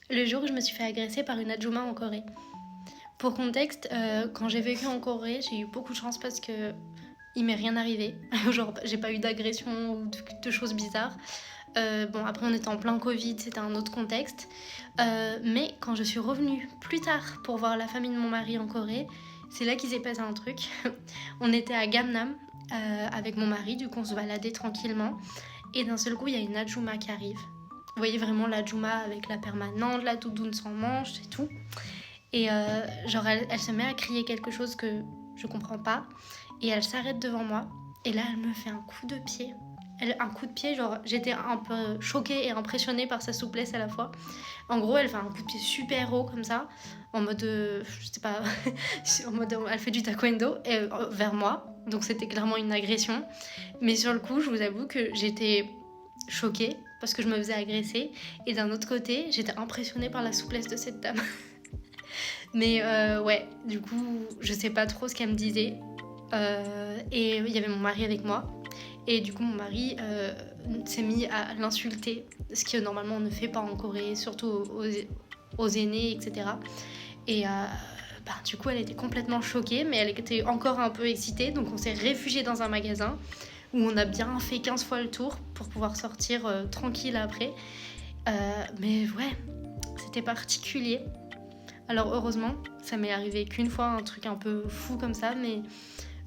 Le jour où je me suis fait agresser par une Adjouma en Corée. Pour contexte, quand j'ai vécu en Corée, j'ai eu beaucoup de chance parce que il m'est rien arrivé. Genre, j'ai pas eu d'agression ou de choses bizarres. Bon, après, on était en plein Covid, c'était un autre contexte. Mais quand je suis revenue plus tard pour voir la famille de mon mari en Corée, c'est là qu'il s'est passé un truc. On était à Gangnam avec mon mari, du coup, on se baladait tranquillement. Et d'un seul coup, il y a une Adjouma qui arrive. Vous voyez vraiment l'Adjouma avec la permanente, la doudoune sans manche et tout. Et genre, elle se met à crier quelque chose que je comprends pas. Et elle s'arrête devant moi. Et là, elle me fait un coup de pied. Un coup de pied, genre, j'étais un peu choquée et impressionnée par sa souplesse à la fois. En gros, elle fait un coup de pied super haut comme ça, en mode, je sais pas, en mode, elle fait du taekwondo vers moi. Donc c'était clairement une agression. Mais sur le coup, je vous avoue que j'étais choquée parce que je me faisais agresser. Et d'un autre côté, j'étais impressionnée par la souplesse de cette dame. Mais ouais, du coup, je sais pas trop ce qu'elle me disait. Et il y avait mon mari avec moi. Et du coup, mon mari s'est mis à l'insulter, ce que normalement on ne fait pas en Corée, surtout aux aînés, etc. Et du coup, elle était complètement choquée, mais elle était encore un peu excitée. Donc on s'est réfugié dans un magasin où on a bien fait 15 fois le tour pour pouvoir sortir tranquille après. Mais ouais, c'était particulier. Alors heureusement, ça m'est arrivé qu'une fois, un truc un peu fou comme ça, mais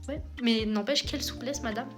ouais. Mais n'empêche, quelle souplesse, madame.